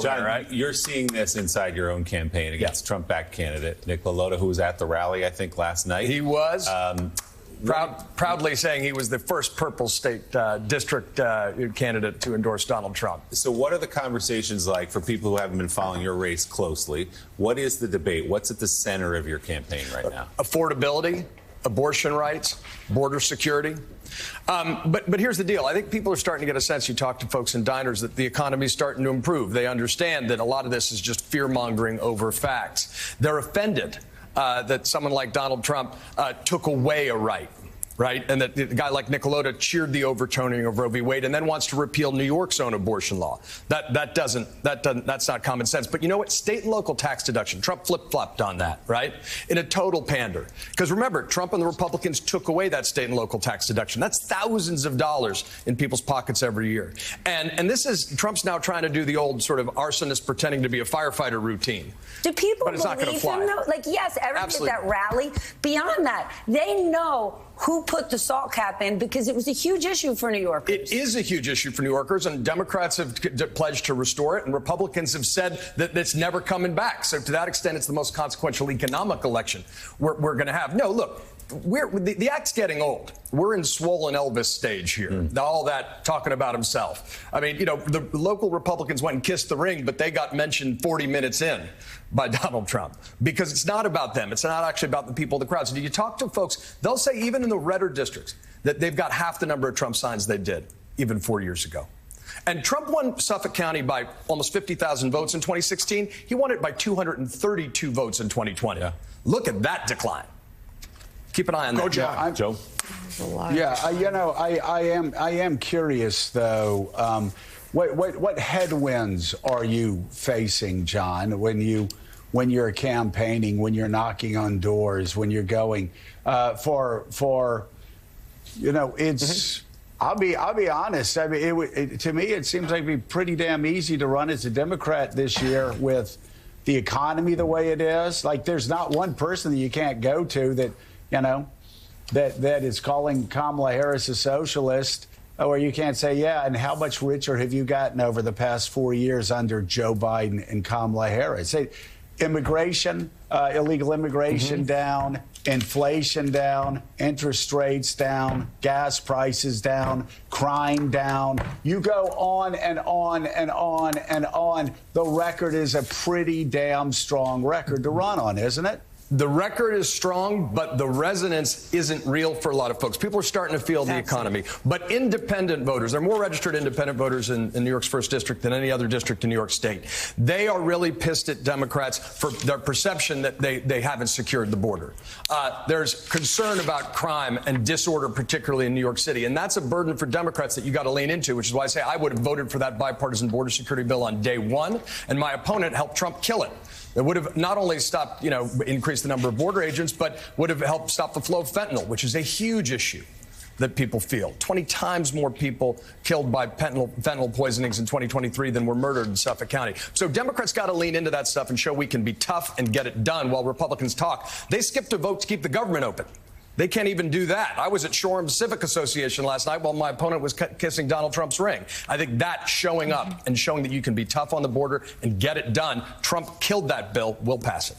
John, right? You're seeing this inside your own campaign against Trump-backed candidate Nick Lota, who was at the rally, I think, last night. He was. Proudly saying he was the first purple state district candidate to endorse Donald Trump. So what are the conversations like for people who haven't been following your race closely? What is the debate? What's at the center of your campaign right now? Affordability, abortion rights, border security. But here's the deal. I think people are starting to get a sense, you talk to folks in diners, that the economy is starting to improve. They understand that a lot of this is just fear-mongering over facts. They're offended that someone like Donald Trump took away a right, and that a guy like Nick Lota cheered the overturning of Roe v. Wade and then wants to repeal New York's own abortion law. That's not common sense. But you know what? State and local tax deduction. Trump flip-flopped on that, right? In a total pander. Because remember, Trump and the Republicans took away that state and local tax deduction. That's thousands of dollars in people's pockets every year. And this is Trump's now trying to do the old sort of arsonist pretending to be a firefighter routine. Do people but it's not believe fly. him, though? Like, yes, everybody at that rally. Beyond that, they know who put the salt cap in because it was a huge issue for New Yorkers. It is a huge issue for New Yorkers, and Democrats have pledged to restore it, and Republicans have said that it's never coming back. So to that extent, it's the most consequential economic election we're going to have. No, look. The act's getting old. We're in swollen Elvis stage here. All that talking about himself. I mean, you know, the local Republicans went and kissed the ring, but they got mentioned 40 minutes in by Donald Trump because it's not about them. It's not actually about the people of the crowd. So do you talk to folks, they'll say even in the redder districts that they've got half the number of Trump signs they did even 4 years ago. And Trump won Suffolk County by almost 50,000 votes in 2016. He won it by 232 votes in 2020. Yeah. Look at that decline. Keep an eye on that. John. Joe. Yeah, you know, I am curious though. What headwinds are you facing, John, when you're campaigning, when you're knocking on doors, when you're going for you know, it's. I'll be honest. I mean, to me, it seems like it'd be pretty damn easy to run as a Democrat this year with the economy the way it is. Like, there's not one person that you can't go to that. You know, that is calling Kamala Harris a socialist, or you can't say, yeah, and how much richer have you gotten over the past 4 years under Joe Biden and Kamala Harris? Immigration, illegal immigration down, inflation down, interest rates down, gas prices down, crime down. You go on and on and on and on. The record is a pretty damn strong record to run on, isn't it? The record is strong, but the resonance isn't real for a lot of folks. People are starting to feel the economy. But independent voters, there are more registered independent voters in New York's 1st District than any other district in New York State. They are really pissed at Democrats for their perception that they haven't secured the border. There's concern about crime and disorder, particularly in New York City. And that's a burden for Democrats that you got to lean into, which is why I say I would have voted for that bipartisan border security bill on day one. And my opponent helped Trump kill it. That would have not only stopped, you know, increased the number of border agents, but would have helped stop the flow of fentanyl, which is a huge issue that people feel. 20 times more people killed by fentanyl poisonings in 2023 than were murdered in Suffolk County. So Democrats got to lean into that stuff and show we can be tough and get it done while Republicans talk. They skipped a vote to keep the government open. They can't even do that. I was at Shoreham Civic Association last night while my opponent was kissing Donald Trump's ring. I think that showing up and showing that you can be tough on the border and get it done. Trump killed that bill. We'll pass it.